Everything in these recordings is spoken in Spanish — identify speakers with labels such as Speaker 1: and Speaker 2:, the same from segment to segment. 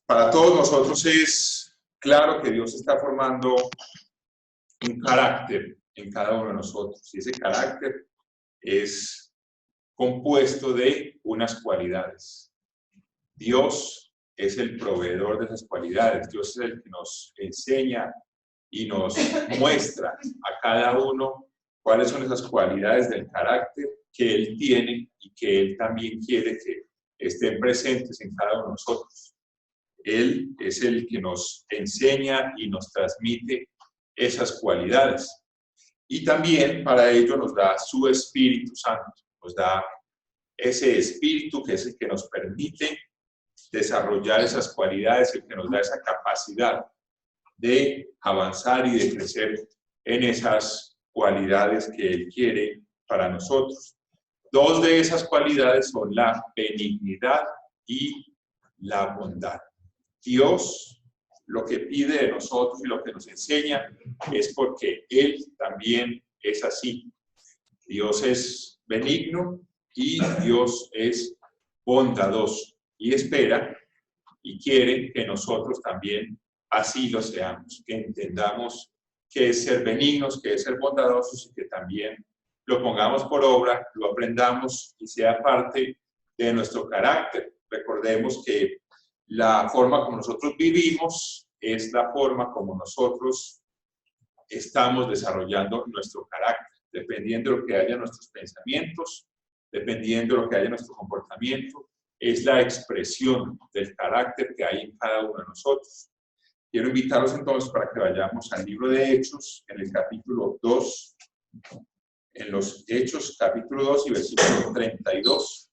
Speaker 1: Para todos nosotros es claro que Dios está formando un carácter en cada uno de nosotros, y ese carácter es compuesto de unas cualidades. Dios es el proveedor de esas cualidades, Dios es el que nos enseña y nos muestra a cada uno cuáles son esas cualidades del carácter que Él tiene y que Él también quiere que estén presentes en cada uno de nosotros. Él es el que nos enseña y nos transmite esas cualidades. Y también para ello nos da su Espíritu Santo, nos da ese Espíritu que es el que nos permite desarrollar esas cualidades, el que nos da esa capacidad de avanzar y de crecer en esas cualidades que Él quiere para nosotros. Dos de esas cualidades son la benignidad y la bondad. Dios lo que pide de nosotros y lo que nos enseña es porque Él también es así. Dios es benigno y Dios es bondadoso y espera y quiere que nosotros también así lo seamos, que entendamos qué es ser benignos, qué es ser bondadosos y que también lo pongamos por obra, lo aprendamos y sea parte de nuestro carácter. Recordemos que la forma como nosotros vivimos es la forma como nosotros estamos desarrollando nuestro carácter, dependiendo de lo que haya en nuestros pensamientos, dependiendo de lo que haya en nuestro comportamiento, es la expresión del carácter que hay en cada uno de nosotros. Quiero invitarlos entonces para que vayamos al libro de Hechos, en el capítulo 2, en los Hechos, capítulo 2 y versículo 32.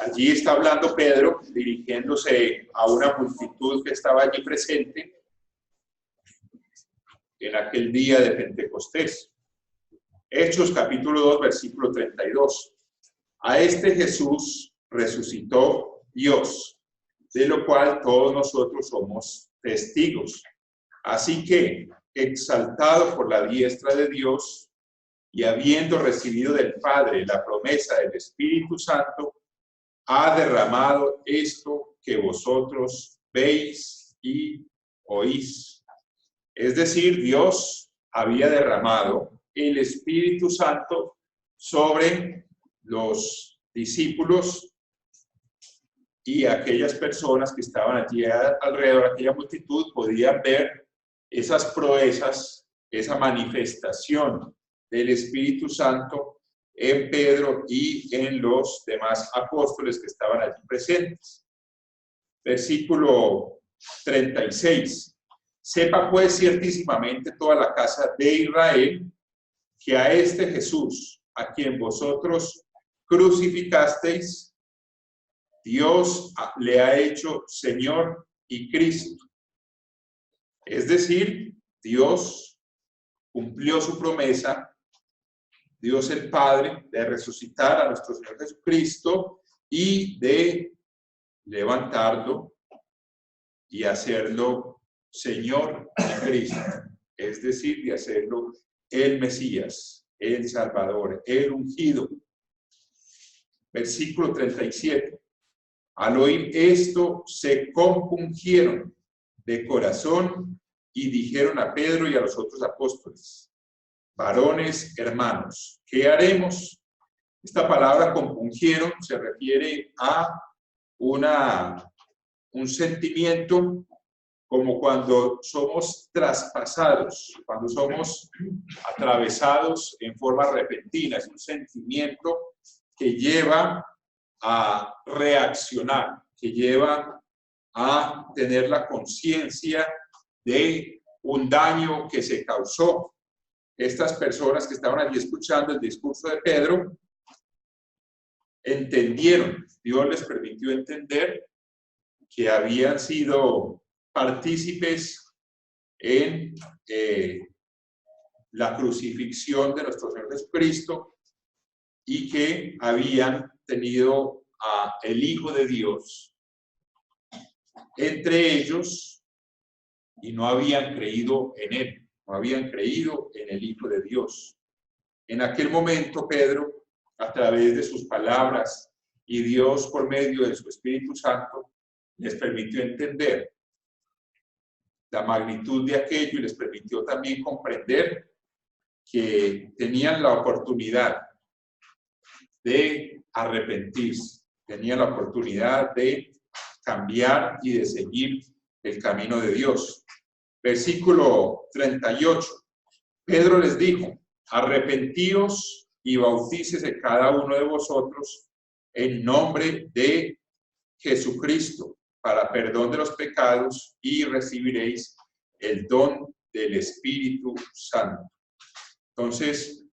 Speaker 1: Allí está hablando Pedro, dirigiéndose a una multitud que estaba allí presente en aquel día de Pentecostés. Hechos capítulo 2, versículo 32. A este Jesús resucitó Dios, de lo cual todos nosotros somos testigos. Así que, exaltado por la diestra de Dios y habiendo recibido del Padre la promesa del Espíritu Santo, ha derramado esto que vosotros veis y oís. Es decir, Dios había derramado el Espíritu Santo sobre los discípulos y aquellas personas que estaban allí alrededor, aquella multitud, podían ver esas proezas, esa manifestación del Espíritu Santo en Pedro y en los demás apóstoles que estaban allí presentes. Versículo 36. Sepa pues ciertísimamente toda la casa de Israel que a este Jesús, a quien vosotros crucificasteis, Dios le ha hecho Señor y Cristo. Es decir, Dios cumplió su promesa, Dios el Padre, de resucitar a nuestro Señor Jesucristo y de levantarlo y hacerlo Señor y Cristo. Es decir, de hacerlo el Mesías, el Salvador, el ungido. Versículo 37. Al oír esto, se compungieron de corazón y dijeron a Pedro y a los otros apóstoles: varones hermanos, ¿qué haremos? Esta palabra compungieron se refiere a un sentimiento como cuando somos traspasados, cuando somos atravesados en forma repentina. Es un sentimiento que lleva a reaccionar, que lleva a tener la conciencia de un daño que se causó. Estas personas que estaban allí escuchando el discurso de Pedro entendieron, Dios les permitió entender que habían sido partícipes en la crucifixión de nuestro Señor Jesucristo y que habían tenido al Hijo de Dios entre ellos y no habían creído en él, no habían creído en el Hijo de Dios. En aquel momento Pedro, a través de sus palabras y Dios por medio de su Espíritu Santo, les permitió entender la magnitud de aquello y les permitió también comprender que tenían la oportunidad de arrepentirse, tenían la oportunidad de cambiar y de seguir el camino de Dios. Versículo 38. Pedro les dijo: arrepentíos y bautícese cada uno de vosotros en nombre de Jesucristo para perdón de los pecados y recibiréis el don del Espíritu Santo. Entonces,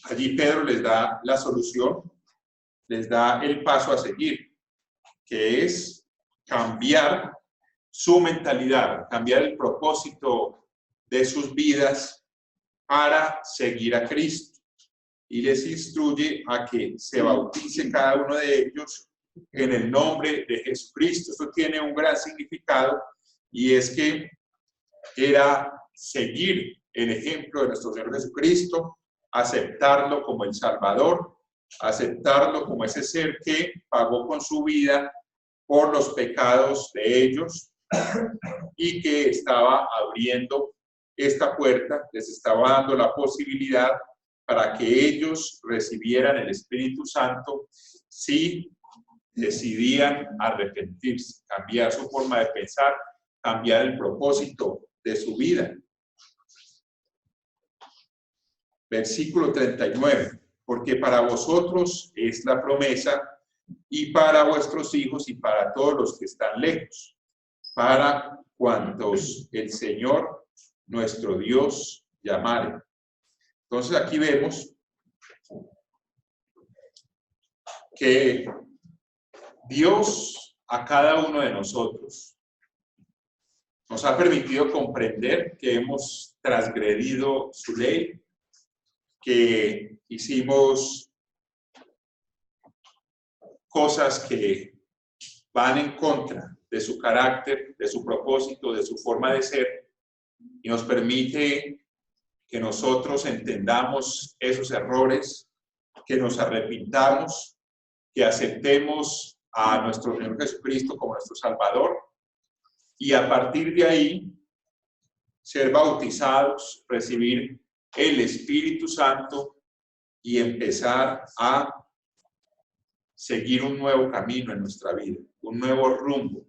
Speaker 1: allí Pedro les da la solución, les da el paso a seguir, que es cambiar su mentalidad, cambiar el propósito de sus vidas para seguir a Cristo. Y les instruye a que se bautice cada uno de ellos en el nombre de Jesucristo. Esto tiene un gran significado y es que era seguir el ejemplo de nuestro Señor Jesucristo, aceptarlo como el Salvador, aceptarlo como ese ser que pagó con su vida por los pecados de ellos y que estaba abriendo esta puerta, les estaba dando la posibilidad para que ellos recibieran el Espíritu Santo si decidían arrepentirse, cambiar su forma de pensar, cambiar el propósito de su vida. Versículo 39. Porque para vosotros es la promesa, y para vuestros hijos y para todos los que están lejos, para cuantos el Señor nuestro Dios llamare. Entonces aquí vemos que Dios a cada uno de nosotros nos ha permitido comprender que hemos transgredido su ley, que hicimos cosas que van en contra de su carácter, de su propósito, de su forma de ser, y nos permite que nosotros entendamos esos errores, que nos arrepintamos, que aceptemos a nuestro Señor Jesucristo como nuestro Salvador, y a partir de ahí ser bautizados, recibir el Espíritu Santo y empezar a seguir un nuevo camino en nuestra vida, un nuevo rumbo,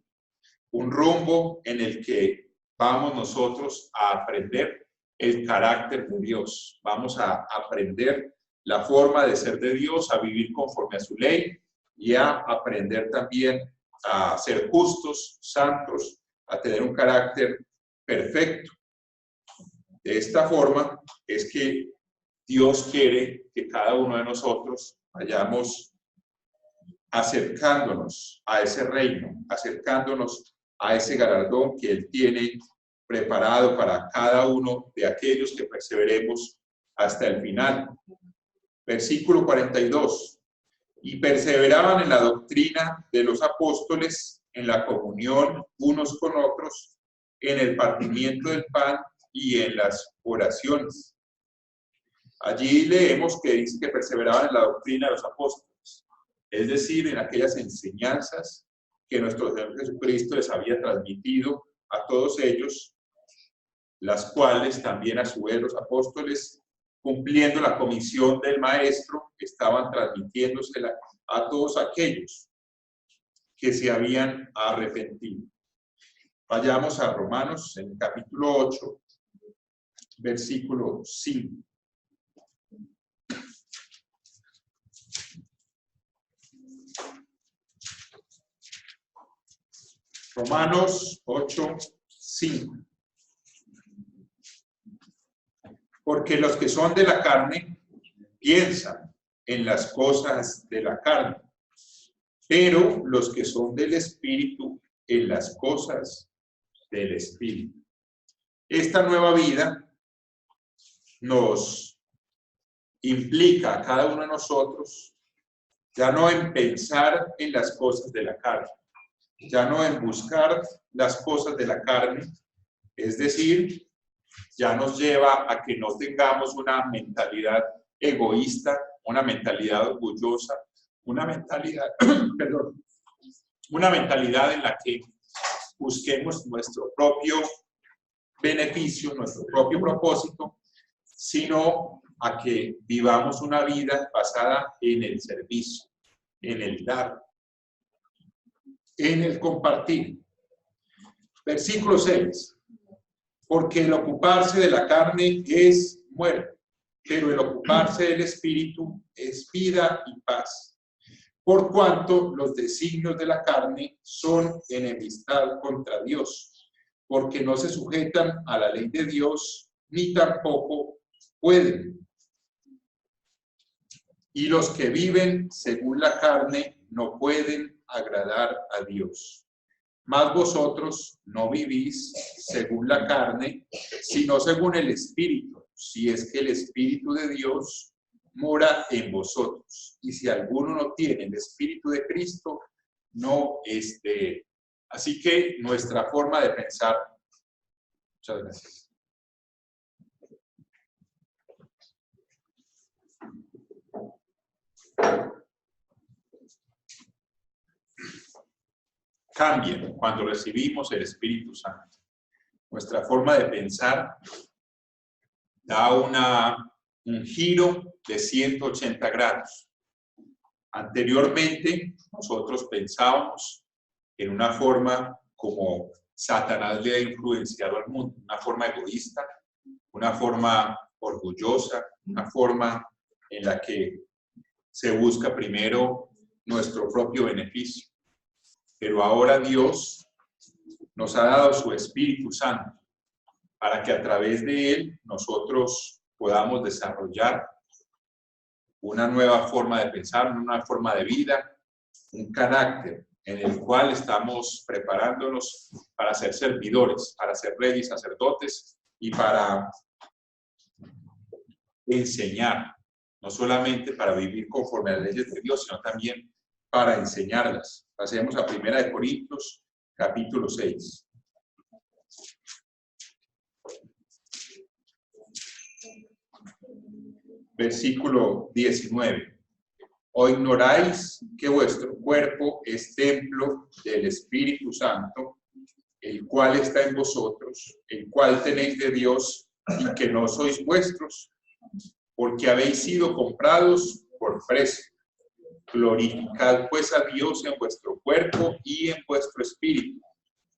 Speaker 1: un rumbo en el que vamos nosotros a aprender el carácter de Dios, vamos a aprender la forma de ser de Dios, a vivir conforme a su ley y a aprender también a ser justos, santos, a tener un carácter perfecto. De esta forma es que Dios quiere que cada uno de nosotros vayamos acercándonos a ese reino, acercándonos a ese galardón que Él tiene preparado para cada uno de aquellos que perseveremos hasta el final. Versículo 42. Y perseveraban en la doctrina de los apóstoles, en la comunión unos con otros, en el partimiento del pan y en las oraciones. Allí leemos que dice que perseveraban en la doctrina de los apóstoles, es decir, en aquellas enseñanzas que nuestro Señor Jesucristo les había transmitido a todos ellos, las cuales también a su vez los apóstoles, cumpliendo la comisión del Maestro, estaban transmitiéndosela a todos aquellos que se habían arrepentido. Vayamos a Romanos, en el capítulo 8, versículo 5. Romanos 8, 5. Porque los que son de la carne piensan en las cosas de la carne, pero los que son del Espíritu en las cosas del Espíritu. Esta nueva vida nos implica a cada uno de nosotros ya no en pensar en las cosas de la carne, ya no en buscar las cosas de la carne, Es decir, ya nos lleva a que no tengamos una mentalidad egoísta, una mentalidad orgullosa, una mentalidad, perdón, una mentalidad en la que busquemos nuestro propio beneficio, nuestro propio propósito, sino a que vivamos una vida basada en el servicio, en el dar, en el compartir. Versículo 6. Porque el ocuparse de la carne es muerte, pero el ocuparse del espíritu es vida y paz. Por cuanto los designios de la carne son enemistad contra Dios, porque no se sujetan a la ley de Dios, ni tampoco pueden. Y los que viven según la carne no pueden agradar a Dios. Mas vosotros no vivís según la carne, sino según el Espíritu, si es que el Espíritu de Dios mora en vosotros. Y si alguno no tiene el Espíritu de Cristo, no es de él. Así que nuestra forma de pensar. Muchas gracias. Cambia cuando recibimos el Espíritu Santo. Nuestra forma de pensar da un giro de 180 grados. Anteriormente, nosotros pensábamos en una forma como Satanás le ha influenciado al mundo, una forma egoísta, una forma orgullosa, una forma en la que se busca primero nuestro propio beneficio. Pero ahora Dios nos ha dado su Espíritu Santo para que a través de él nosotros podamos desarrollar una nueva forma de pensar, una nueva forma de vida, un carácter en el cual estamos preparándonos para ser servidores, para ser reyes, sacerdotes y para enseñar, no solamente para vivir conforme a las leyes de Dios, sino también para enseñarlas. Pasemos a 1 Corintios, capítulo 6. Versículo 19. ¿O ignoráis que vuestro cuerpo es templo del Espíritu Santo, el cual está en vosotros, el cual tenéis de Dios, y que no sois vuestros, porque habéis sido comprados por precio? Glorificad pues a Dios en vuestro cuerpo y en vuestro espíritu,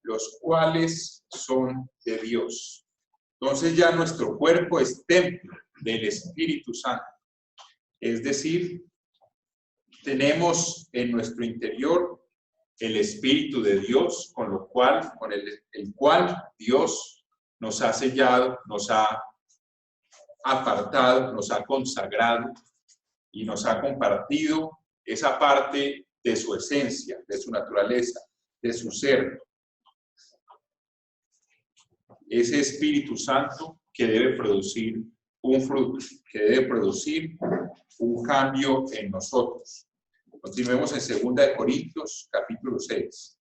Speaker 1: los cuales son de Dios. Entonces ya nuestro cuerpo es templo del Espíritu Santo. Es decir, tenemos en nuestro interior el Espíritu de Dios, con el cual Dios nos ha sellado, nos ha apartado, nos ha consagrado y nos ha compartido esa parte de su esencia, de su naturaleza, de su ser. Ese Espíritu Santo que debe producir un fruto, que debe producir un cambio en nosotros. Continuemos en 2 Corintios, capítulo 6.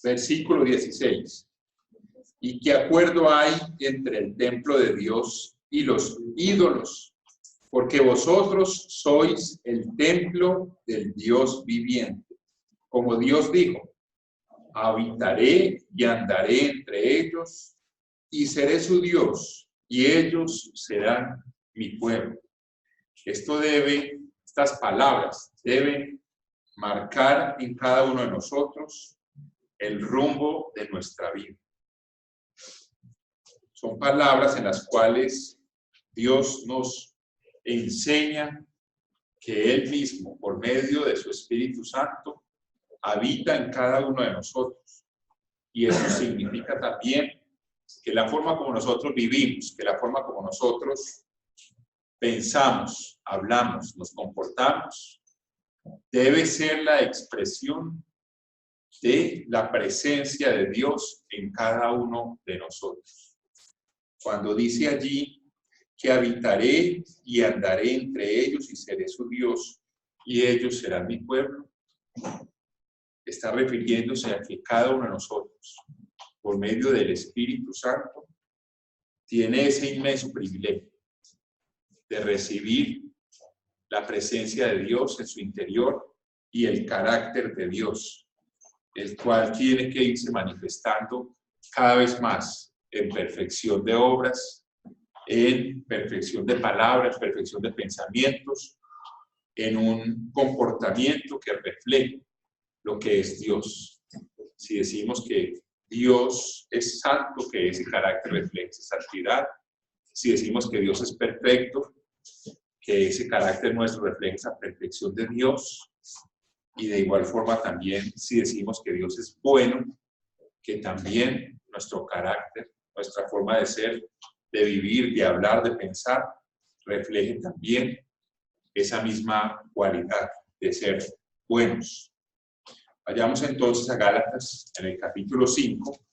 Speaker 1: Versículo 16. ¿Y qué acuerdo hay entre el templo de Dios y los ídolos? Porque vosotros sois el templo del Dios viviente. Como Dios dijo, habitaré y andaré entre ellos, y seré su Dios, y ellos serán mi pueblo. Estas palabras deben marcar en cada uno de nosotros el rumbo de nuestra vida. Son palabras en las cuales Dios nos enseña que Él mismo, por medio de su Espíritu Santo, habita en cada uno de nosotros. Y eso significa también que la forma como nosotros vivimos, que la forma como nosotros pensamos, hablamos, nos comportamos, debe ser la expresión de la presencia de Dios en cada uno de nosotros. Cuando dice allí que habitaré y andaré entre ellos y seré su Dios y ellos serán mi pueblo, está refiriéndose a que cada uno de nosotros, por medio del Espíritu Santo, tiene ese inmenso privilegio de recibir la presencia de Dios en su interior y el carácter de Dios, el cual tiene que irse manifestando cada vez más en perfección de obras, en perfección de palabras, perfección de pensamientos, en un comportamiento que refleje lo que es Dios. Si decimos que Dios es santo, que ese carácter refleja esa santidad. Si decimos que Dios es perfecto, que ese carácter nuestro refleja esa perfección de Dios. Y de igual forma también, si decimos que Dios es bueno, que también nuestro carácter, nuestra forma de ser, de vivir, de hablar, de pensar, refleje también esa misma cualidad de ser buenos. Vayamos entonces a Gálatas, en el capítulo 5.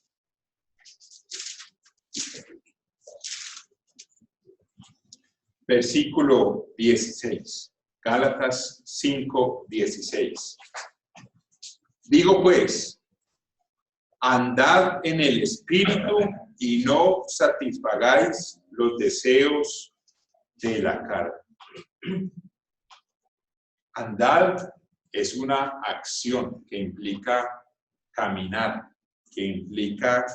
Speaker 1: Versículo 16. Gálatas 5, 16. Digo pues, andad en el Espíritu y no satisfagáis los deseos de la carne. Andar es una acción que implica caminar, que implica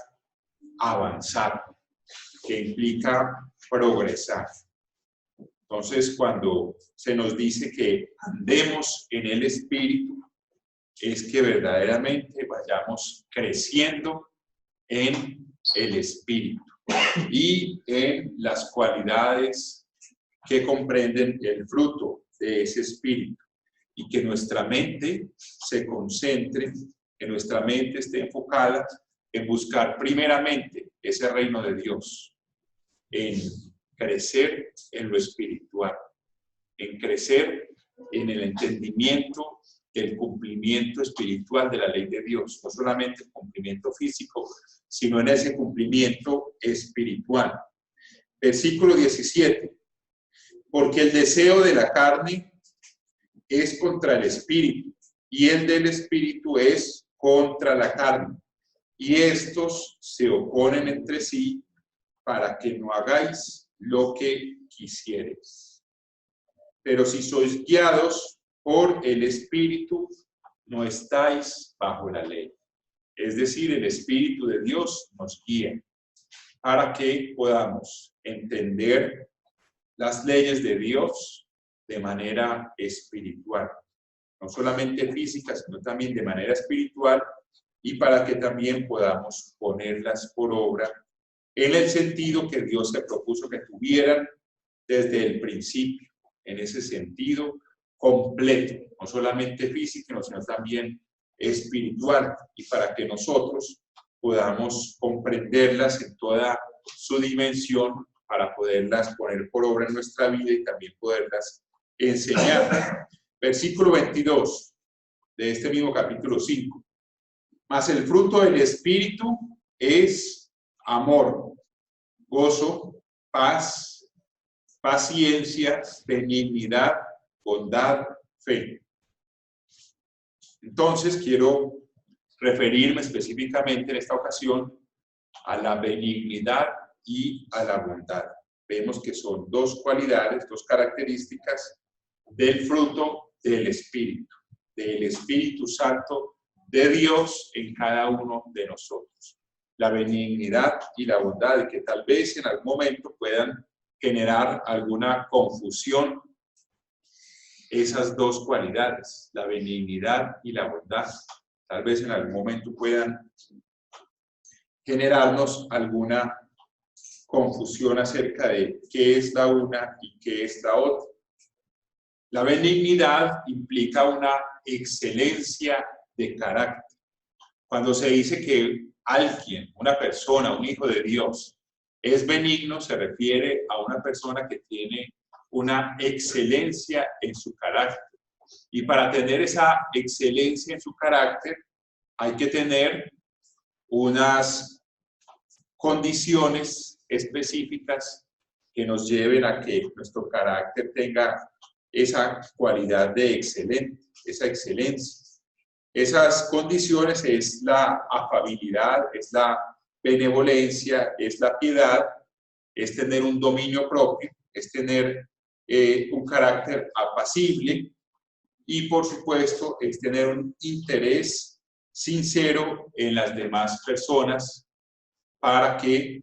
Speaker 1: avanzar, que implica progresar. Entonces, cuando se nos dice que andemos en el Espíritu, es que verdaderamente vayamos creciendo en el Espíritu y en las cualidades que comprenden el fruto de ese Espíritu, y que nuestra mente se concentre, que nuestra mente esté enfocada en buscar primeramente ese reino de Dios, en crecer en lo espiritual, en crecer en el entendimiento del cumplimiento espiritual de la ley de Dios, no solamente el cumplimiento físico, sino en ese cumplimiento espiritual. Versículo 17. Porque el deseo de la carne es contra el espíritu, y el del espíritu es contra la carne, y estos se oponen entre sí para que no hagáis lo que quisiereis. Pero si sois guiados por el Espíritu, no estáis bajo la ley. Es decir, el Espíritu de Dios nos guía para que podamos entender las leyes de Dios de manera espiritual. No solamente física, sino también de manera espiritual, y para que también podamos ponerlas por obra en el sentido que Dios se propuso que tuvieran desde el principio, en ese sentido completo, no solamente físico, sino también espiritual, y para que nosotros podamos comprenderlas en toda su dimensión, para poderlas poner por obra en nuestra vida y también poderlas enseñar. Versículo 22 de este mismo capítulo 5. Mas el fruto del Espíritu es amor, gozo, paz, paciencia, benignidad, bondad, fe. Entonces quiero referirme específicamente en esta ocasión a la benignidad y a la bondad. Vemos que son dos cualidades, dos características del fruto del Espíritu Santo de Dios en cada uno de nosotros. La benignidad y la bondad, y que tal vez en algún momento puedan generar alguna confusión esas dos cualidades, la benignidad y la bondad. Tal vez en algún momento puedan generarnos alguna confusión acerca de qué es la una y qué es la otra. La benignidad implica una excelencia de carácter. Cuando se dice que alguien, una persona, un hijo de Dios, es benigno, se refiere a una persona que tiene una excelencia en su carácter. Y para tener esa excelencia en su carácter, hay que tener unas condiciones específicas que nos lleven a que nuestro carácter tenga esa cualidad de excelente, esa excelencia. Esas condiciones es la afabilidad, es la benevolencia, es la piedad, es tener un dominio propio, es tener un carácter apacible y, por supuesto, es tener un interés sincero en las demás personas para que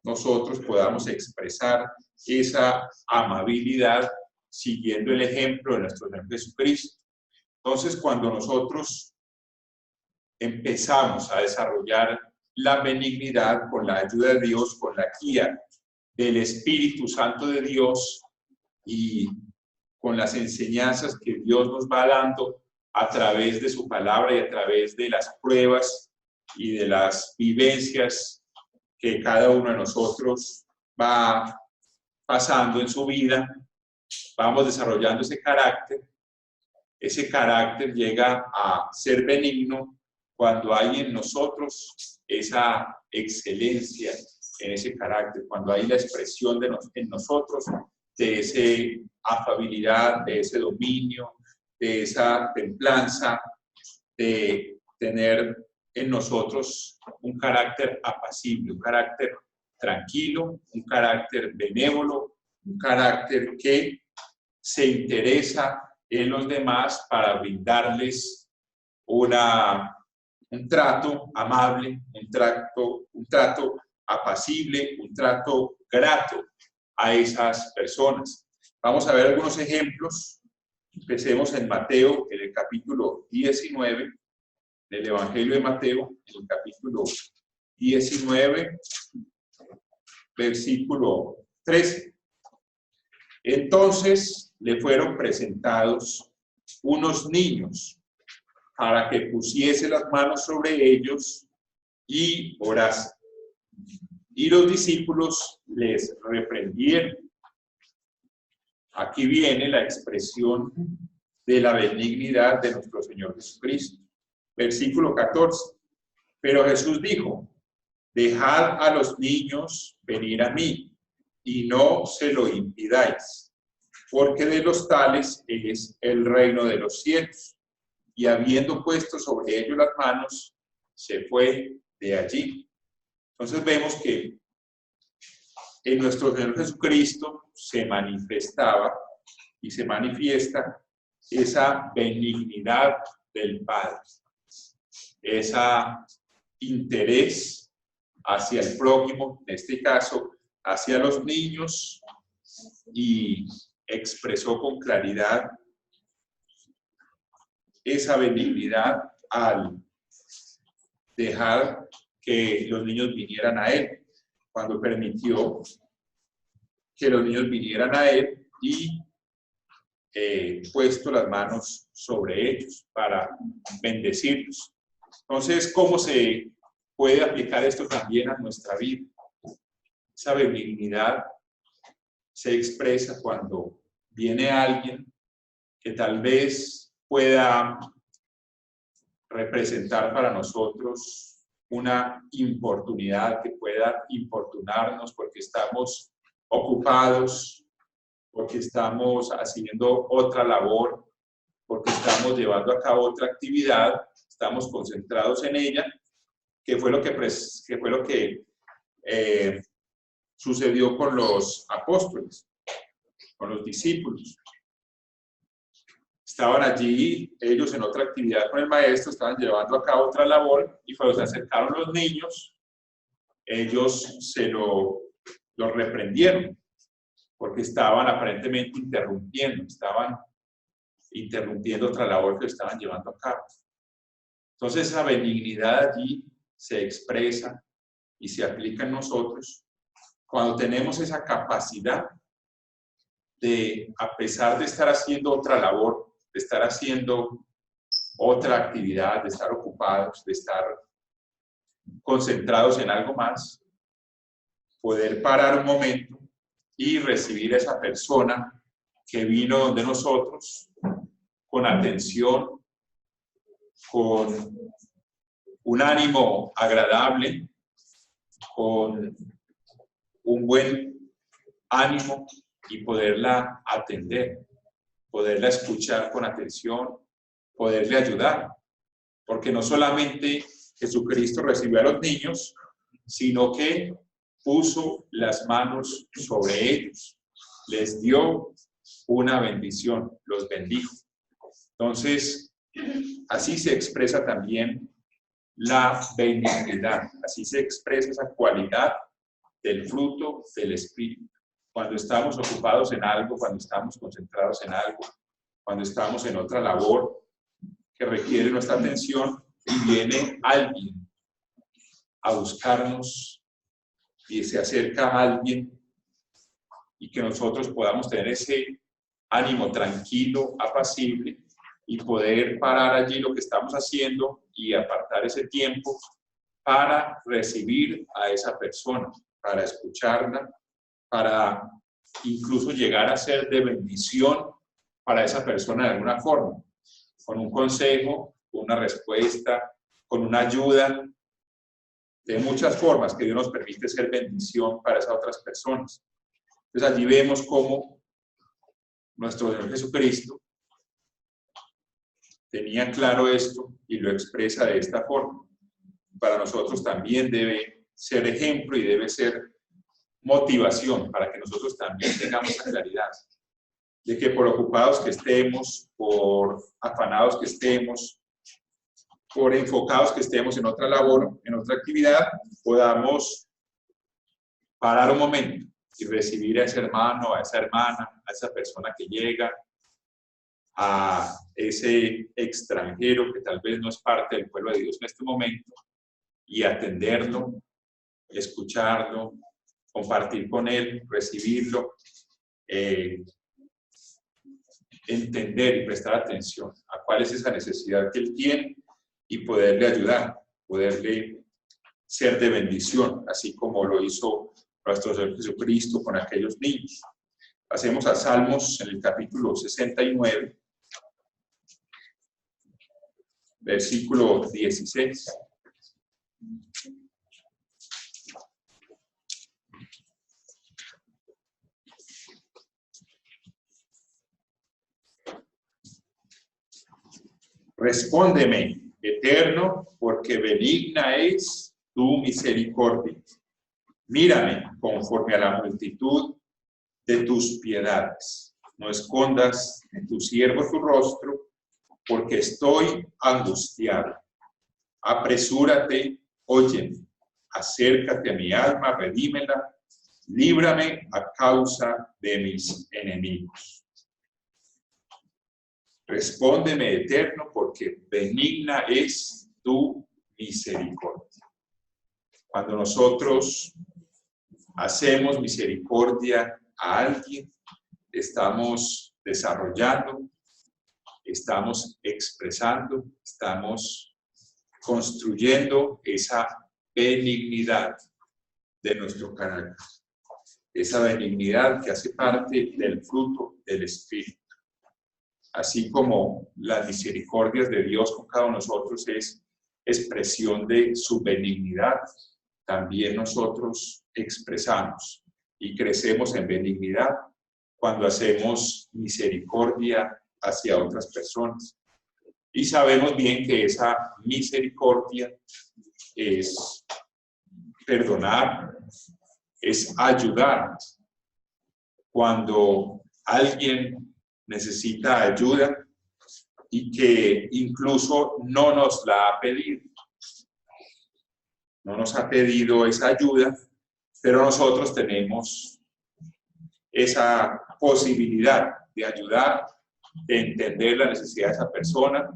Speaker 1: nosotros podamos expresar esa amabilidad siguiendo el ejemplo de nuestro Señor Jesucristo. Entonces, cuando nosotros empezamos a desarrollar la benignidad con la ayuda de Dios, con la guía del Espíritu Santo de Dios y con las enseñanzas que Dios nos va dando a través de su palabra y a través de las pruebas y de las vivencias que cada uno de nosotros va pasando en su vida, vamos desarrollando ese carácter llega a ser benigno cuando hay en nosotros esa excelencia en ese carácter, cuando hay la expresión en nosotros de esa afabilidad, de ese dominio, de esa templanza, de tener en nosotros un carácter apacible, un carácter tranquilo, un carácter benévolo, un carácter que se interesa en los demás para brindarles un trato amable, un trato apacible, un trato grato a esas personas. Vamos a ver algunos ejemplos. Empecemos en Mateo, en el capítulo 19, del Evangelio de Mateo, en el capítulo 19, versículo 13. Entonces le fueron presentados unos niños para que pusiese las manos sobre ellos y orase. Y los discípulos les reprendieron. Aquí viene la expresión de la benignidad de nuestro Señor Jesucristo. Versículo 14. Pero Jesús dijo: dejad a los niños venir a mí, y no se lo impidáis, porque de los tales es el reino de los cielos. Y habiendo puesto sobre ellos las manos, se fue de allí. Entonces vemos que en nuestro Señor Jesucristo se manifestaba y se manifiesta esa benignidad del Padre, ese interés hacia el prójimo, en este caso hacia los niños, y expresó con claridad esa benignidad al dejar que los niños vinieran a él, cuando permitió que los niños vinieran a él y puesto las manos sobre ellos para bendecirlos. Entonces, ¿cómo se puede aplicar esto también a nuestra vida? Esa benignidad se expresa cuando viene alguien que tal vez pueda representar para nosotros una importunidad, que pueda importunarnos porque estamos ocupados, porque estamos haciendo otra labor, porque estamos llevando a cabo otra actividad, estamos concentrados en ella, que fue lo que sucedió con los apóstoles, con los discípulos. Estaban allí, ellos en otra actividad con el maestro, estaban llevando a cabo otra labor, y cuando se acercaron los niños, ellos los reprendieron, porque estaban aparentemente estaban interrumpiendo otra labor que estaban llevando a cabo. Entonces esa benignidad allí se expresa y se aplica en nosotros cuando tenemos esa capacidad de, a pesar de estar haciendo otra labor, de estar haciendo otra actividad, de estar ocupados, de estar concentrados en algo más, poder parar un momento y recibir a esa persona que vino donde nosotros con atención, con un ánimo agradable, con un buen ánimo, y poderla atender, poderla escuchar con atención, poderle ayudar. porque no solamente Jesucristo recibió a los niños, sino que puso las manos sobre ellos, les dio una bendición, los bendijo. Entonces, así se expresa también la benignidad, así se expresa esa cualidad del fruto del Espíritu. Cuando estamos ocupados en algo, cuando estamos concentrados en algo, cuando estamos en otra labor que requiere nuestra atención y viene alguien a buscarnos y se acerca a alguien y que nosotros podamos tener ese ánimo tranquilo, apacible y poder parar allí lo que estamos haciendo y apartar ese tiempo para recibir a esa persona, para escucharla, para incluso llegar a ser de bendición para esa persona de alguna forma, con un consejo, con una respuesta, con una ayuda, de muchas formas que Dios nos permite ser bendición para esas otras personas. Entonces allí vemos cómo nuestro Señor Jesucristo tenía claro esto y lo expresa de esta forma. Para nosotros también debe ser ejemplo y debe ser motivación para que nosotros también tengamos esa claridad de que por ocupados que estemos, por afanados que estemos, por enfocados que estemos en otra labor, en otra actividad, podamos parar un momento y recibir a ese hermano, a esa hermana, a esa persona que llega, a ese extranjero que tal vez no es parte del pueblo de Dios en este momento, y atenderlo, escucharlo, compartir con él, recibirlo, entender y prestar atención a cuál es esa necesidad que él tiene y poderle ayudar, poderle ser de bendición, así como lo hizo nuestro Señor Jesucristo con aquellos niños. Pasemos a Salmos en el capítulo 69, versículo 16. Respóndeme, Eterno, porque benigna es tu misericordia. Mírame conforme a la multitud de tus piedades. No escondas en tu siervo tu rostro, porque estoy angustiado. Apresúrate, óyeme, acércate a mi alma, redímela, líbrame a causa de mis enemigos. Respóndeme, Eterno, porque benigna es tu misericordia. Cuando nosotros hacemos misericordia a alguien, estamos desarrollando, estamos expresando, estamos construyendo esa benignidad de nuestro carácter, esa benignidad que hace parte del fruto del Espíritu. Así como las misericordias de Dios con cada uno de nosotros es expresión de su benignidad, también nosotros expresamos y crecemos en benignidad cuando hacemos misericordia hacia otras personas. Y sabemos bien que esa misericordia es perdonar, es ayudar. Cuando alguien necesita ayuda y que incluso no nos la ha pedido. No nos ha pedido esa ayuda, pero nosotros tenemos esa posibilidad de ayudar, de entender la necesidad de esa persona,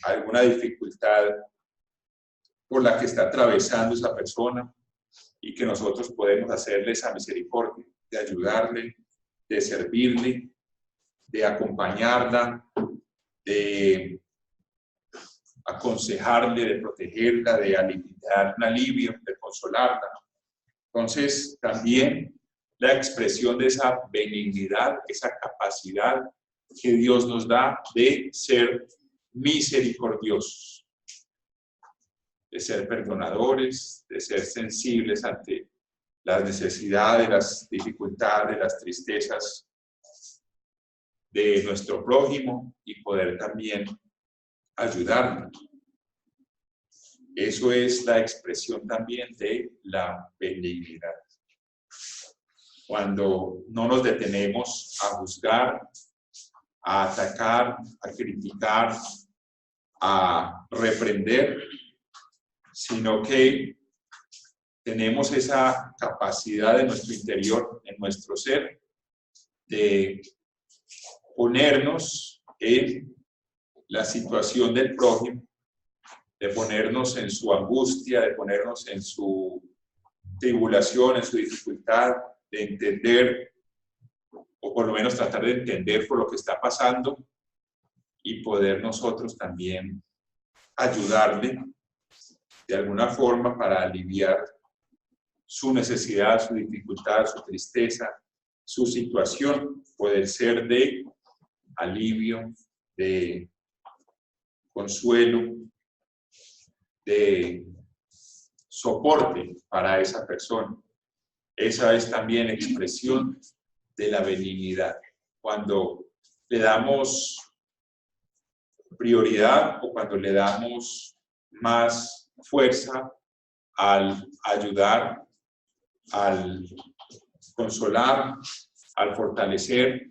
Speaker 1: alguna dificultad por la que está atravesando esa persona y que nosotros podemos hacerle esa misericordia, de ayudarle, de servirle, de acompañarla, de aconsejarle, de protegerla, de dar un alivio, de consolarla. Entonces, también la expresión de esa benignidad, esa capacidad que Dios nos da de ser misericordiosos, de ser perdonadores, de ser sensibles ante las necesidades, las dificultades, las tristezas de nuestro prójimo y poder también ayudarnos. Eso es la expresión también de la benignidad. Cuando no nos detenemos a juzgar, a atacar, a criticar, a reprender, sino que tenemos esa capacidad en nuestro interior, en nuestro ser, de ponernos en la situación del prójimo, de ponernos en su angustia, de ponernos en su tribulación, en su dificultad, de entender, o por lo menos tratar de entender por lo que está pasando y poder nosotros también ayudarle de alguna forma para aliviar su necesidad, su dificultad, su tristeza, su situación. Puede ser de alivio, de consuelo, de soporte para esa persona. Esa es también expresión de la benignidad. Cuando le damos prioridad o cuando le damos más fuerza al ayudar, al consolar, al fortalecer,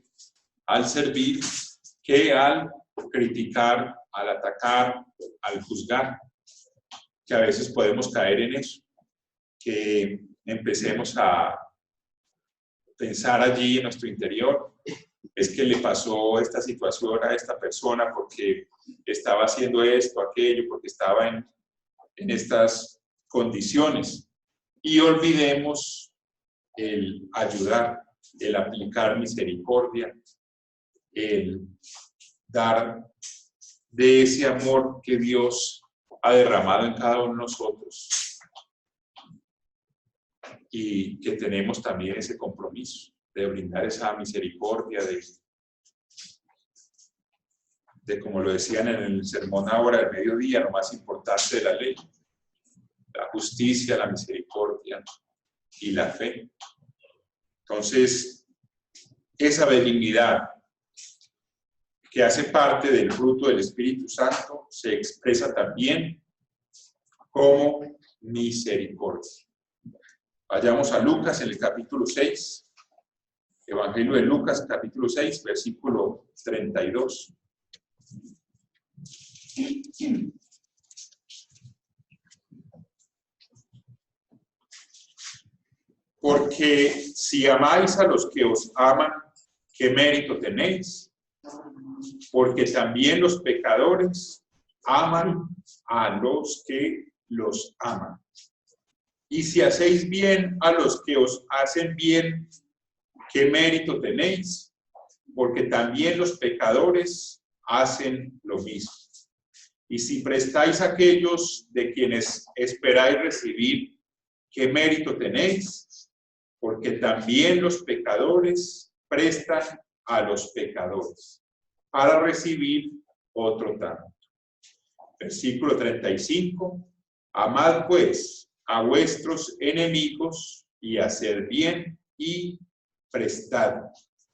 Speaker 1: al servir, que al criticar, al atacar, al juzgar, que a veces podemos caer en eso, que empecemos a pensar allí en nuestro interior, es que le pasó esta situación a esta persona porque estaba haciendo esto, aquello, porque estaba en estas condiciones, y olvidemos el ayudar, el aplicar misericordia, el dar de ese amor que Dios ha derramado en cada uno de nosotros y que tenemos también ese compromiso de brindar esa misericordia, de como lo decían en el sermón ahora del mediodía, lo más importante de la ley, la justicia, la misericordia y la fe. Entonces, esa benignidad que hace parte del fruto del Espíritu Santo se expresa también como misericordia. Vayamos a Lucas en el capítulo 6, Evangelio de Lucas, capítulo 6, versículo 32. Porque si amáis a los que os aman, ¿qué mérito tenéis? Porque también los pecadores aman a los que los aman. Y si hacéis bien a los que os hacen bien, ¿qué mérito tenéis? Porque también los pecadores hacen lo mismo. Y si prestáis a aquellos de quienes esperáis recibir, ¿qué mérito tenéis? Porque también los pecadores prestan a los pecadores para recibir otro tanto. Versículo 35. Amad pues a vuestros enemigos y haced bien y prestad,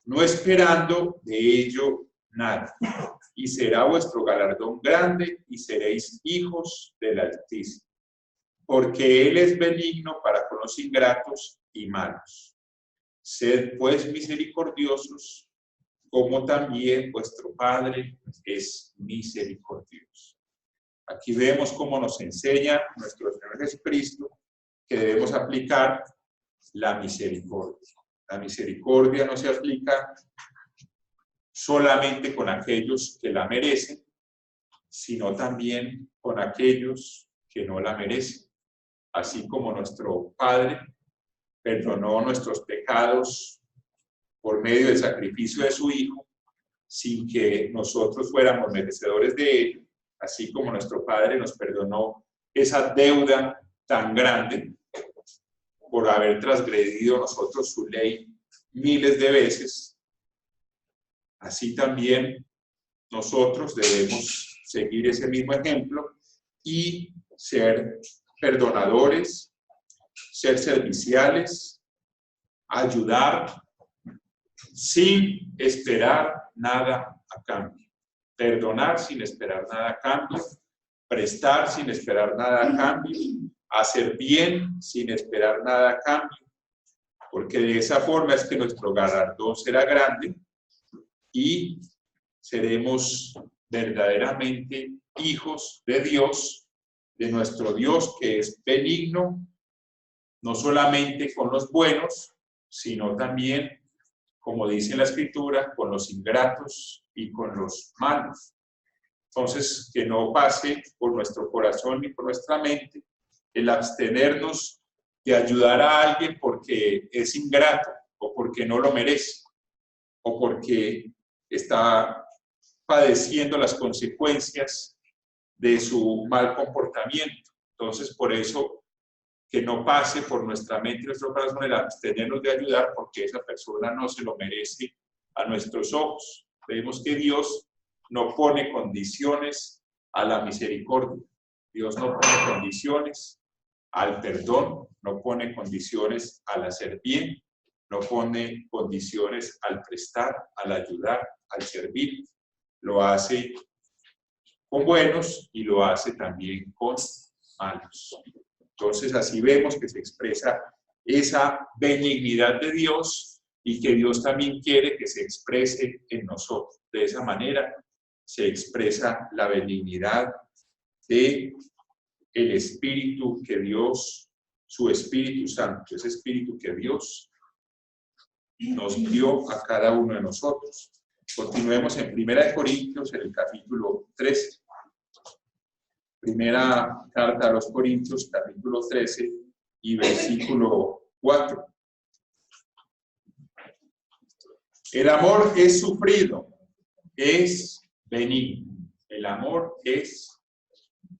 Speaker 1: no esperando de ello nada. Y será vuestro galardón grande y seréis hijos del Altísimo. Porque Él es benigno para con los ingratos y malos. Sed pues misericordiosos, como también vuestro Padre es misericordioso. Aquí vemos cómo nos enseña nuestro Señor Jesucristo que debemos aplicar la misericordia. La misericordia no se aplica solamente con aquellos que la merecen, sino también con aquellos que no la merecen. Así como nuestro Padre perdonó nuestros pecados por medio del sacrificio de su Hijo, sin que nosotros fuéramos merecedores de ello, así como nuestro Padre nos perdonó esa deuda tan grande por haber transgredido nosotros su ley miles de veces, así también nosotros debemos seguir ese mismo ejemplo y ser perdonadores, ser serviciales, ayudar sin esperar nada a cambio. Perdonar sin esperar nada a cambio prestar sin esperar nada a cambio, hacer bien sin esperar nada a cambio, porque de esa forma es que nuestro galardón será grande y seremos verdaderamente hijos de Dios, de nuestro Dios que es benigno, no solamente con los buenos, sino también, como dice la Escritura, con los ingratos y con los malos. Entonces, que no pase por nuestro corazón ni por nuestra mente el abstenernos de ayudar a alguien porque es ingrato o porque no lo merece o porque está padeciendo las consecuencias de su mal comportamiento. Entonces, por eso, que no pase por nuestra mente y nuestro corazón el abstenernos de ayudar porque esa persona no se lo merece a nuestros ojos. Vemos que Dios no pone condiciones a la misericordia. Dios no pone condiciones al perdón, no pone condiciones al hacer bien, no pone condiciones al prestar, al ayudar, al servir. Lo hace con buenos y lo hace también con malos. Entonces así vemos que se expresa esa benignidad de Dios y que Dios también quiere que se exprese en nosotros. De esa manera se expresa la benignidad de el Espíritu que Dios, su Espíritu Santo, ese Espíritu que Dios nos dio a cada uno de nosotros. Continuemos en 1 Corintios, en el capítulo 13. Primera carta a los Corintios, capítulo 13 y versículo 4. El amor es sufrido, es benigno. El amor es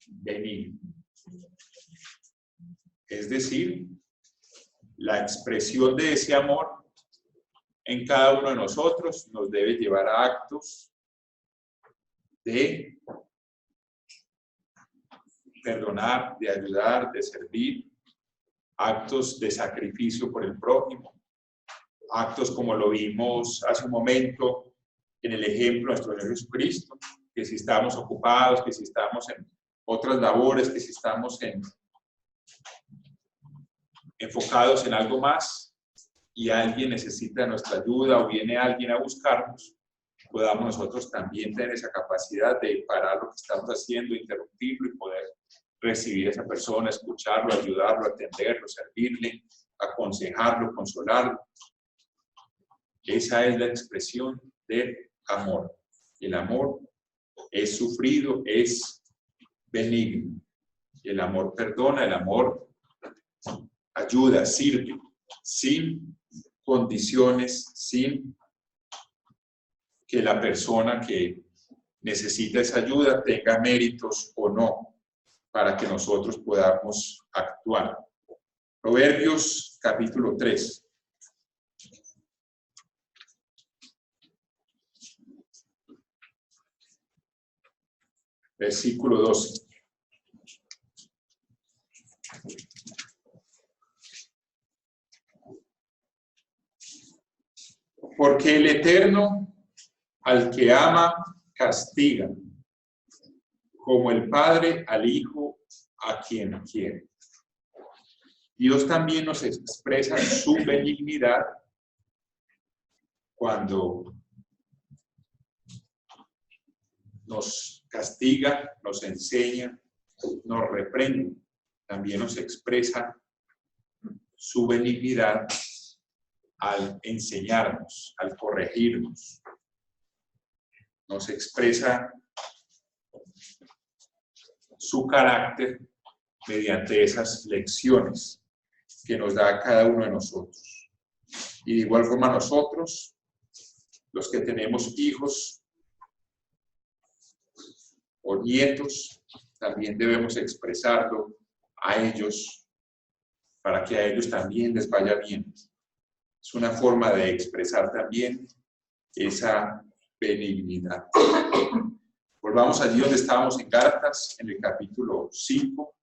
Speaker 1: benigno. Es decir, la expresión de ese amor en cada uno de nosotros nos debe llevar a actos de perdonar, de ayudar, de servir, actos de sacrificio por el prójimo, actos como lo vimos hace un momento en el ejemplo de nuestro Señor Jesucristo, que si estamos ocupados, que si estamos en otras labores, que si estamos enfocados en algo más y alguien necesita nuestra ayuda o viene alguien a buscarnos, podamos nosotros también tener esa capacidad de parar lo que estamos haciendo, interrumpirlo y poder recibir a esa persona, escucharlo, ayudarlo, atenderlo, servirle, aconsejarlo, consolarlo. Esa es la expresión del amor. El amor es sufrido, es benigno. El amor perdona, el amor ayuda, sirve, sin condiciones, sin que la persona que necesita esa ayuda tenga méritos o no, para que nosotros podamos actuar. Proverbios capítulo 3. Versículo 12. Porque el Eterno al que ama castiga, como el Padre al Hijo a quien quiere. Dios también nos expresa su benignidad cuando nos castiga, nos enseña, nos reprende. También nos expresa su benignidad al enseñarnos, al corregirnos. Nos expresa su carácter mediante esas lecciones que nos da a cada uno de nosotros. Y de igual forma nosotros, los que tenemos hijos o nietos, también debemos expresarlo a ellos para que a ellos también les vaya bien. Es una forma de expresar también esa benignidad. Volvamos allí donde estábamos en Gálatas, en el capítulo 5,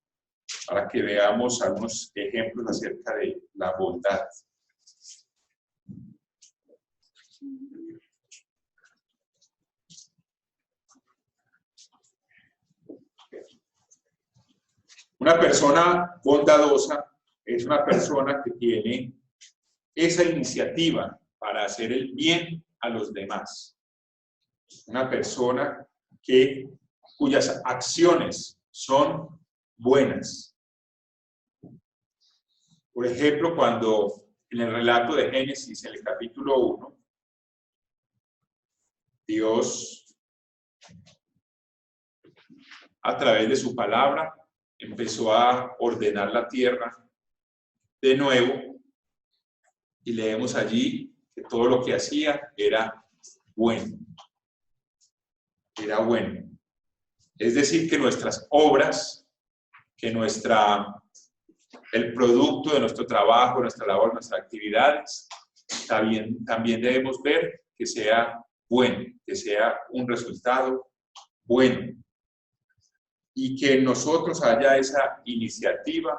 Speaker 1: para que veamos algunos ejemplos acerca de la bondad. Una persona bondadosa es una persona que tiene esa iniciativa para hacer el bien a los demás. Una persona cuyas acciones son buenas. Por ejemplo, cuando en el relato de Génesis, en el capítulo 1, Dios, a través de su palabra, empezó a ordenar la tierra de nuevo, y leemos allí que todo lo que hacía era bueno. Era bueno. Es decir, que nuestras obras, que el producto de nuestro trabajo, nuestra labor, nuestras actividades, también debemos ver que sea bueno, que sea un resultado bueno. Y que en nosotros haya esa iniciativa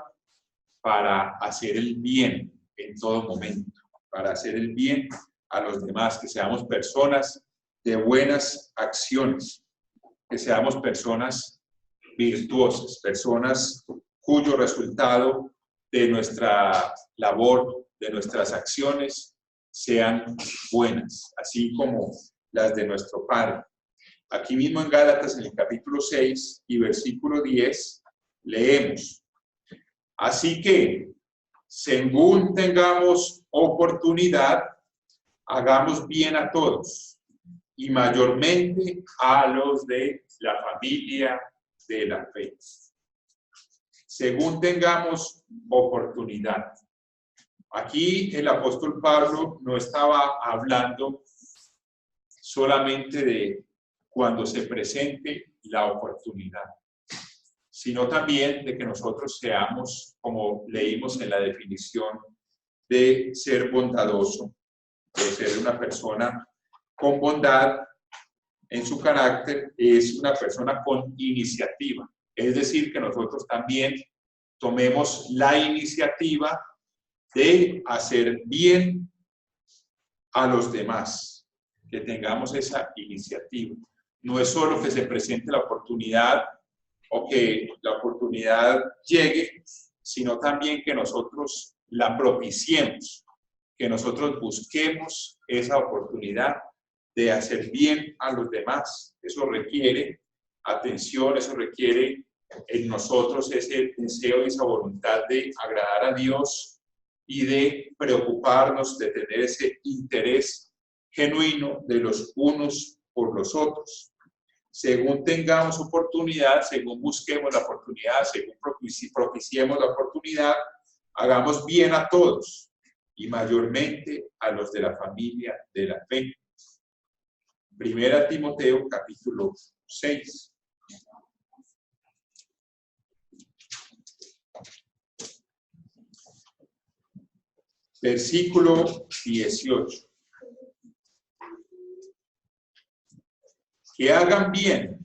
Speaker 1: para hacer el bien en todo momento, para hacer el bien a los demás, que seamos personas de buenas acciones, que seamos personas virtuosas, personas cuyo resultado de nuestra labor, de nuestras acciones, sean buenas, así como las de nuestro Padre. Aquí mismo en Gálatas, en el capítulo 6 y versículo 10, leemos: así que, según tengamos oportunidad, hagamos bien a todos, y mayormente a los de la familia de la fe. Según tengamos oportunidad. Aquí el apóstol Pablo no estaba hablando solamente de cuando se presente la oportunidad, sino también de que nosotros seamos, como leímos en la definición de ser bondadoso, de ser una persona con bondad en su carácter, es una persona con iniciativa. Es decir, que nosotros también tomemos la iniciativa de hacer bien a los demás, que tengamos esa iniciativa. No es solo que se presente la oportunidad o que la oportunidad llegue, sino también que nosotros la propiciemos, que nosotros busquemos esa oportunidad de hacer bien a los demás. Eso requiere atención, eso requiere en nosotros ese deseo y esa voluntad de agradar a Dios y de preocuparnos, de tener ese interés genuino de los unos por los otros. Según tengamos oportunidad, según busquemos la oportunidad, según propiciemos la oportunidad, hagamos bien a todos y mayormente a los de la familia de la fe. Primera Timoteo, capítulo 6. Versículo 18. Que hagan bien,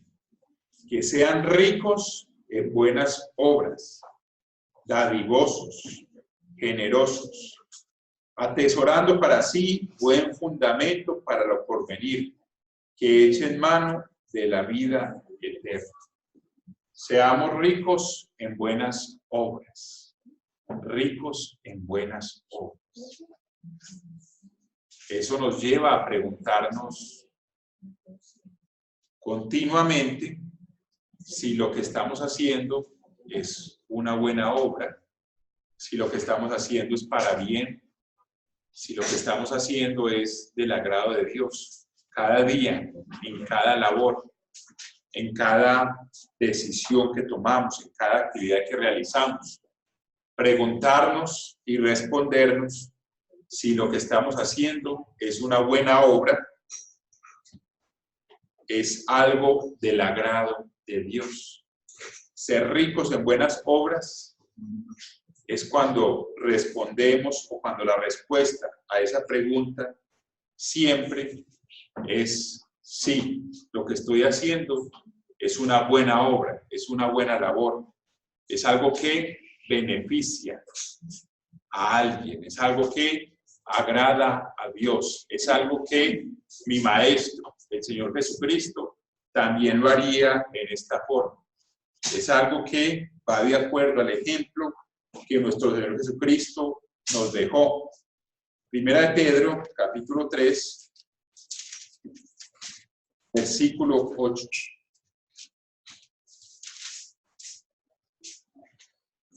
Speaker 1: que sean ricos en buenas obras, dadivosos, generosos, atesorando para sí buen fundamento para lo porvenir, que echen mano de la vida eterna. Seamos ricos en buenas obras, ricos en buenas obras. Eso nos lleva a preguntarnos continuamente si lo que estamos haciendo es una buena obra, si lo que estamos haciendo es para bien, si lo que estamos haciendo es del agrado de Dios. Cada día, en cada labor, en cada decisión que tomamos, en cada actividad que realizamos, preguntarnos y respondernos si lo que estamos haciendo es una buena obra, es algo del agrado de Dios. Ser ricos en buenas obras es cuando respondemos o cuando la respuesta a esa pregunta siempre es sí, lo que estoy haciendo es una buena obra, es una buena labor, es algo que beneficia a alguien, es algo que agrada a Dios, es algo que mi maestro, el Señor Jesucristo, también lo haría en esta forma. Es algo que va de acuerdo al ejemplo que nuestro Señor Jesucristo nos dejó. Primera de Pedro, capítulo 3, versículo 8.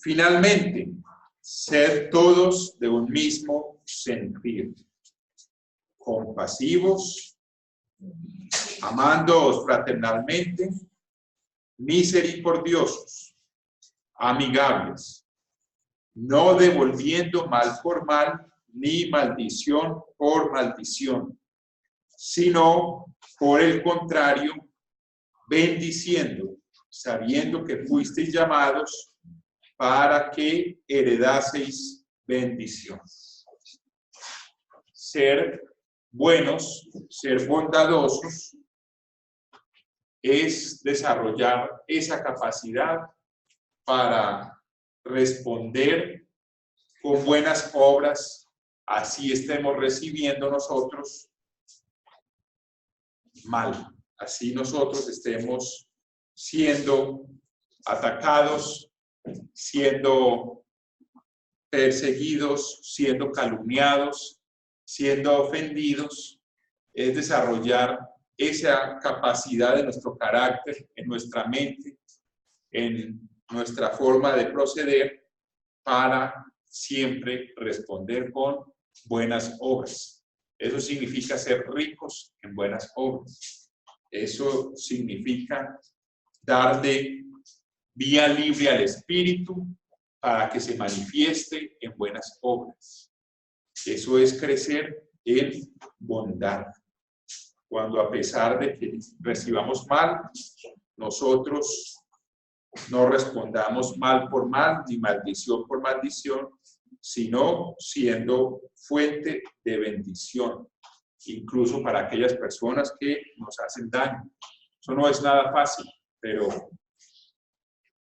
Speaker 1: Finalmente, sed todos de un mismo sentir, compasivos, amándoos fraternalmente, misericordiosos, amigables, no devolviendo mal por mal, ni maldición por maldición, sino, por el contrario, bendiciendo, sabiendo que fuisteis llamados para que heredaseis bendición. Ser buenos, ser bondadosos, es desarrollar esa capacidad para responder con buenas obras, así estemos recibiendo nosotros mal, así nosotros estemos siendo atacados, siendo perseguidos, siendo calumniados, siendo ofendidos. Es desarrollar esa capacidad de nuestro carácter, en nuestra mente, en nuestra forma de proceder, para siempre responder con buenas obras. Eso significa ser ricos en buenas obras. Eso significa darle vía libre al Espíritu para que se manifieste en buenas obras. Eso es crecer en bondad. Cuando, a pesar de que recibamos mal, nosotros no respondamos mal por mal, ni maldición por maldición, sino siendo fuente de bendición, incluso para aquellas personas que nos hacen daño. Eso no es nada fácil, pero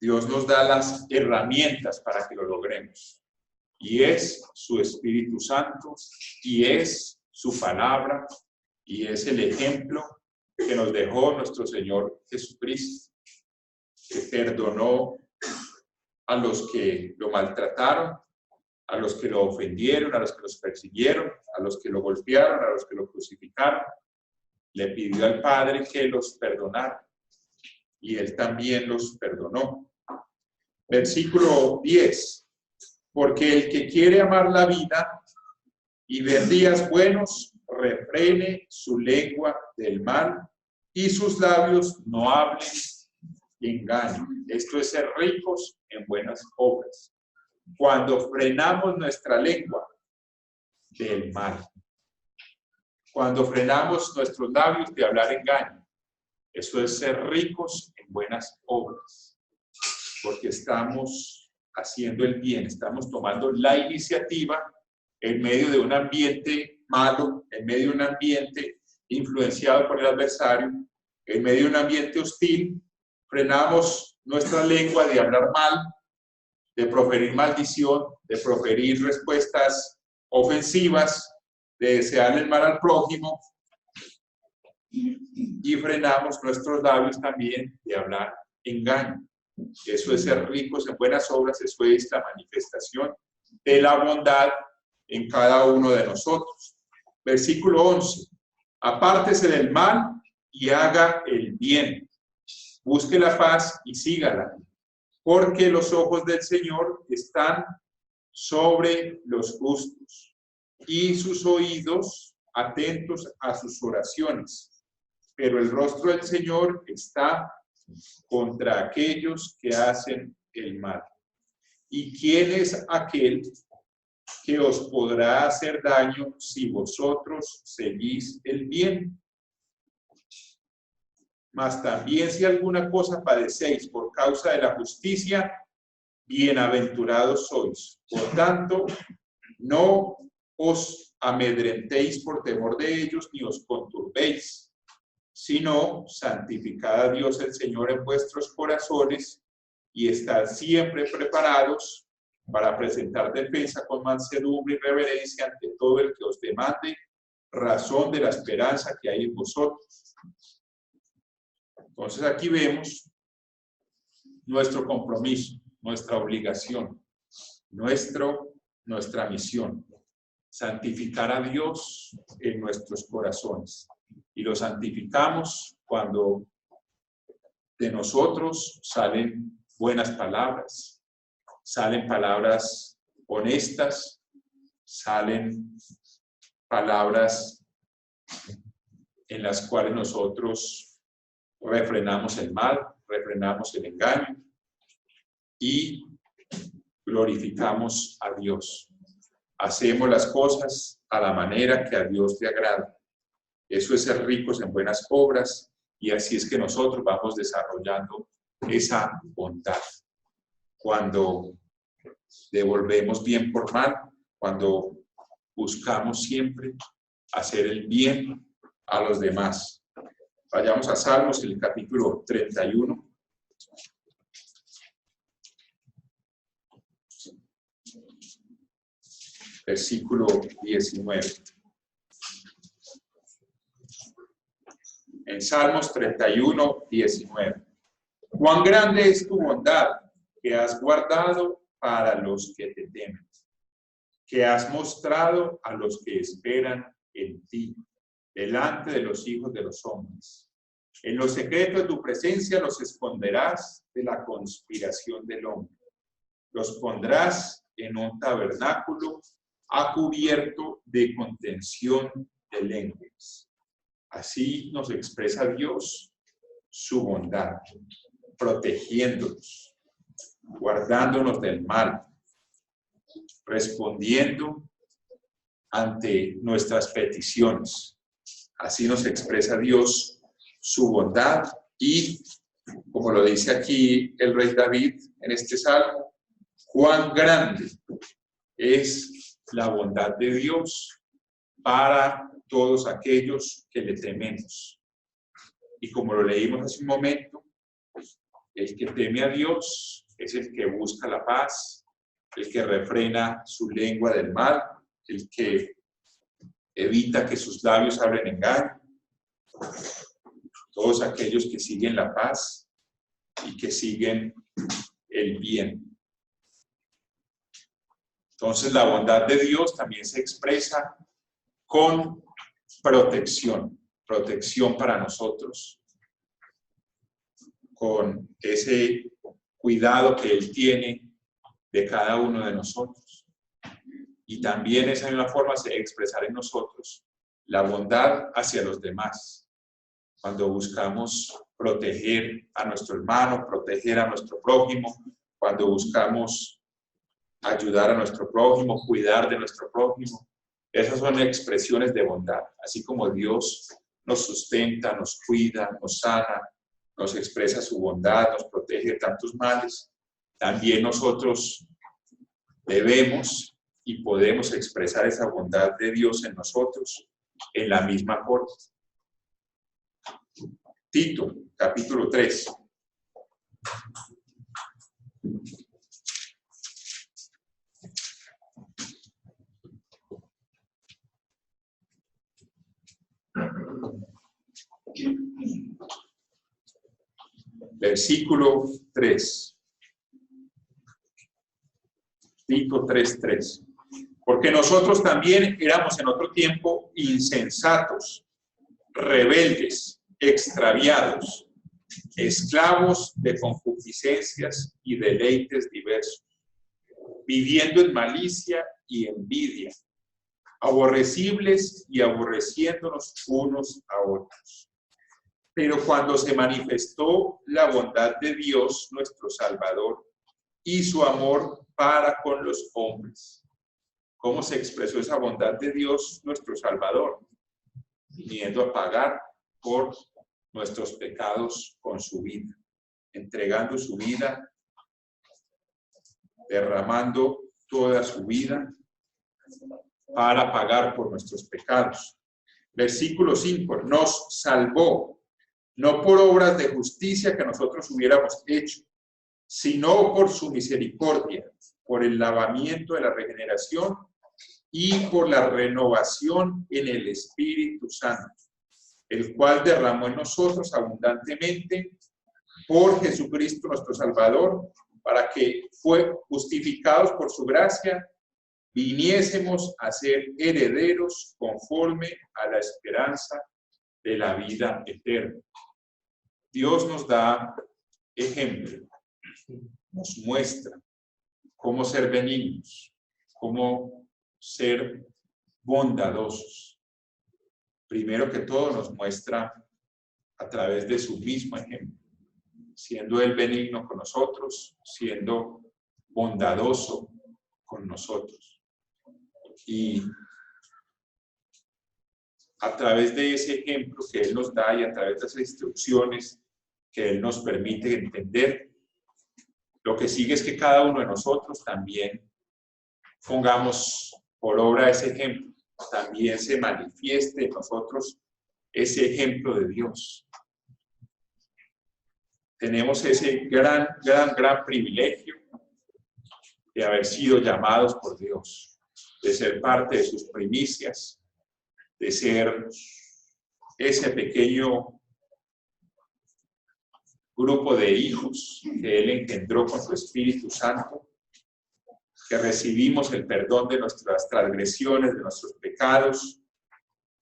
Speaker 1: Dios nos da las herramientas para que lo logremos. Y es su Espíritu Santo, y es su palabra, y es el ejemplo que nos dejó nuestro Señor Jesucristo, que perdonó a los que lo maltrataron, a los que lo ofendieron, a los que los persiguieron, a los que lo golpearon, a los que lo crucificaron. Le pidió al Padre que los perdonara, y Él también los perdonó. Versículo 10. Porque el que quiere amar la vida y ver días buenos, refrene su lengua del mal y sus labios no hablen engaño. Esto es ser ricos en buenas obras. Cuando frenamos nuestra lengua del mal, cuando frenamos nuestros labios de hablar engaño, eso es ser ricos en buenas obras, porque estamos haciendo el bien, estamos tomando la iniciativa en medio de un ambiente malo, en medio de un ambiente influenciado por el adversario, en medio de un ambiente hostil. Frenamos nuestra lengua de hablar mal, de proferir maldición, de proferir respuestas ofensivas, de desearle el mal al prójimo, y frenamos nuestros labios también de hablar engaño. Eso es ser ricos en buenas obras, eso es la manifestación de la bondad en cada uno de nosotros. Versículo 11. Apártese del mal y haga el bien. Busque la paz y sígala, porque los ojos del Señor están sobre los justos y sus oídos atentos a sus oraciones. Pero el rostro del Señor está contra aquellos que hacen el mal. ¿Y quién es aquel que os podrá hacer daño si vosotros seguís el bien? Mas también si alguna cosa padecéis por causa de la justicia, bienaventurados sois. Por tanto, no os amedrentéis por temor de ellos, ni os conturbéis, sino santificad a Dios el Señor en vuestros corazones, y estad siempre preparados para presentar defensa con mansedumbre y reverencia ante todo el que os demande razón de la esperanza que hay en vosotros. Entonces aquí vemos nuestro compromiso, nuestra obligación, nuestra misión. Santificar a Dios en nuestros corazones. Y lo santificamos cuando de nosotros salen buenas palabras, salen palabras honestas, salen palabras en las cuales nosotros refrenamos el mal, refrenamos el engaño y glorificamos a Dios. Hacemos las cosas a la manera que a Dios le agrada. Eso es ser ricos en buenas obras, y así es que nosotros vamos desarrollando esa bondad. Cuando devolvemos bien por mal, cuando buscamos siempre hacer el bien a los demás. Vayamos a Salmos, el capítulo 31. Versículo 19. En Salmos 31, 19. Cuán grande es tu bondad que has guardado para los que te temen, que has mostrado a los que esperan en ti, delante de los hijos de los hombres. En los secretos de tu presencia los esconderás de la conspiración del hombre. Los pondrás en un tabernáculo a cubierto de contención de lenguas. Así nos expresa Dios su bondad, protegiéndonos, guardándonos del mal, respondiendo ante nuestras peticiones. Así nos expresa Dios su bondad y, como lo dice aquí el rey David en este salmo, cuán grande es la bondad de Dios para todos aquellos que le tememos. Y como lo leímos hace un momento, el que teme a Dios es el que busca la paz, el que refrena su lengua del mal, el que evita que sus labios hablen engaño. Todos aquellos que siguen la paz y que siguen el bien. Entonces la bondad de Dios también se expresa con protección para nosotros, con ese cuidado que Él tiene de cada uno de nosotros. Y también esa misma forma se debe expresar en nosotros la bondad hacia los demás, cuando buscamos proteger a nuestro hermano, proteger a nuestro prójimo, cuando buscamos ayudar a nuestro prójimo, cuidar de nuestro prójimo. Esas son expresiones de bondad. Así como Dios nos sustenta, nos cuida, nos sana, nos expresa su bondad, nos protege de tantos males, también nosotros debemos y podemos expresar esa bondad de Dios en nosotros en la misma forma. Tito, capítulo 3. Versículo 3. Tito 3:3. Porque nosotros también éramos en otro tiempo insensatos, rebeldes, extraviados, esclavos de concupiscencias y deleites diversos, viviendo en malicia y envidia, aborrecibles y aborreciéndonos unos a otros. Pero cuando se manifestó la bondad de Dios, nuestro Salvador, y su amor para con los hombres. ¿Cómo se expresó esa bondad de Dios, nuestro Salvador? Viniendo a pagar por nuestros pecados con su vida, entregando su vida, derramando toda su vida para pagar por nuestros pecados. Versículo 5, nos salvó, no por obras de justicia que nosotros hubiéramos hecho, sino por su misericordia, por el lavamiento de la regeneración y por la renovación en el Espíritu Santo, el cual derramó en nosotros abundantemente por Jesucristo nuestro Salvador, para que fue justificados por su gracia, viniésemos a ser herederos conforme a la esperanza de la vida eterna. Dios nos da ejemplo, nos muestra cómo ser benignos, cómo ser bondadosos. Primero que todo nos muestra a través de su mismo ejemplo, siendo Él benigno con nosotros, siendo bondadoso con nosotros. Y a través de ese ejemplo que Él nos da y a través de esas instrucciones que Él nos permite entender, lo que sigue es que cada uno de nosotros también pongamos por obra ese ejemplo, también se manifieste en nosotros ese ejemplo de Dios. Tenemos ese gran privilegio de haber sido llamados por Dios, de ser parte de sus primicias, de ser ese pequeño grupo de hijos que Él engendró con su Espíritu Santo, que recibimos el perdón de nuestras transgresiones, de nuestros pecados,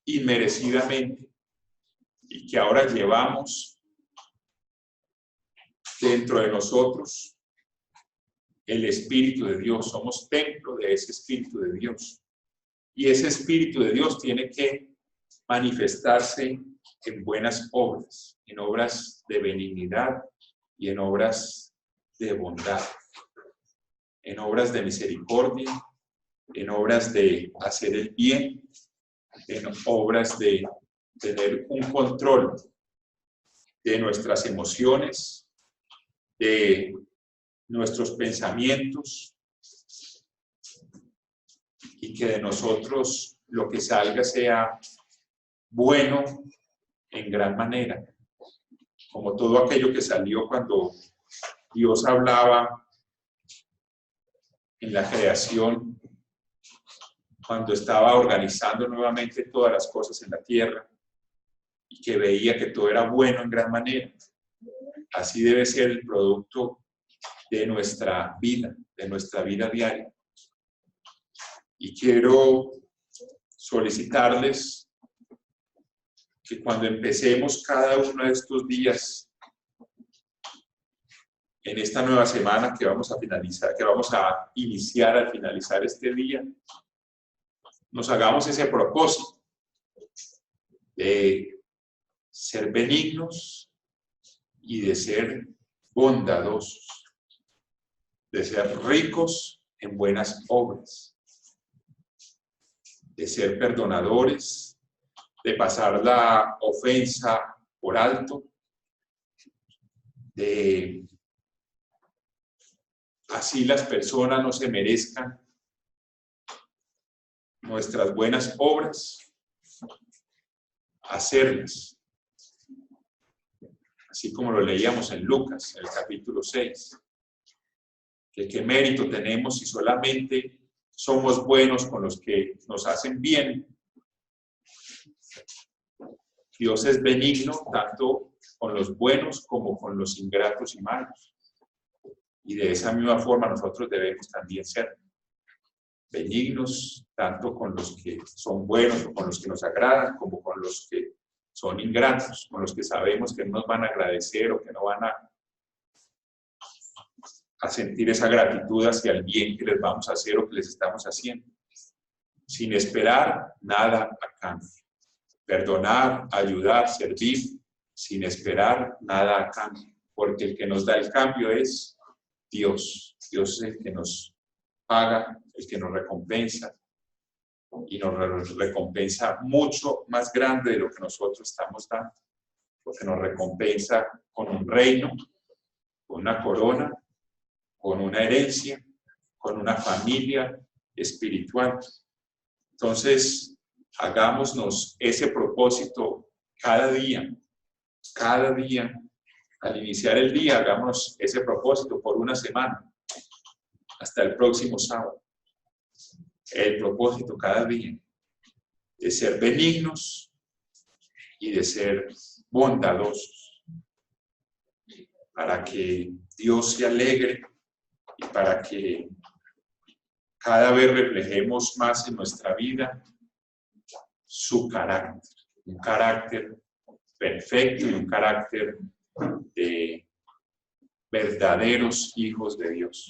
Speaker 1: inmerecidamente, y que ahora llevamos dentro de nosotros el Espíritu de Dios. Somos templo de ese Espíritu de Dios. Y ese Espíritu de Dios tiene que manifestarse en buenas obras, en obras de benignidad y en obras de bondad, en obras de misericordia, en obras de hacer el bien, en obras de tener un control de nuestras emociones, de nuestros pensamientos, y que de nosotros lo que salga sea bueno en gran manera, como todo aquello que salió cuando Dios hablaba en la creación, cuando estaba organizando nuevamente todas las cosas en la tierra y que veía que todo era bueno en gran manera. Así debe ser el producto de nuestra vida diaria. Y quiero solicitarles que cuando empecemos cada uno de estos días, en esta nueva semana que vamos a finalizar, que vamos a iniciar al finalizar este día, nos hagamos ese propósito de ser benignos y de ser bondadosos, de ser ricos en buenas obras, de ser perdonadores, de pasar la ofensa por alto, de así las personas no se merezcan nuestras buenas obras, hacerlas. Así como lo leíamos en Lucas, en el capítulo 6. Que qué mérito tenemos si solamente somos buenos con los que nos hacen bien. Dios es benigno tanto con los buenos como con los ingratos y malos. Y de esa misma forma nosotros debemos también ser benignos tanto con los que son buenos o con los que nos agradan, como con los que son ingratos, con los que sabemos que no nos van a agradecer o que no van a sentir esa gratitud hacia el bien que les vamos a hacer o que les estamos haciendo, sin esperar nada a cambio. Perdonar, ayudar, servir, sin esperar nada a cambio, porque el que nos da el cambio es Dios. Dios es el que nos paga, el que nos recompensa, y nos recompensa mucho más grande de lo que nosotros estamos dando, porque nos recompensa con un reino, con una corona, con una herencia, con una familia espiritual. Entonces, hagámonos ese propósito cada día, al iniciar el día, hagamos ese propósito por una semana, hasta el próximo sábado. El propósito cada día de ser benignos y de ser bondadosos. para que Dios se alegre y para que cada vez reflejemos más en nuestra vida su carácter, un carácter perfecto y un carácter de verdaderos hijos de Dios.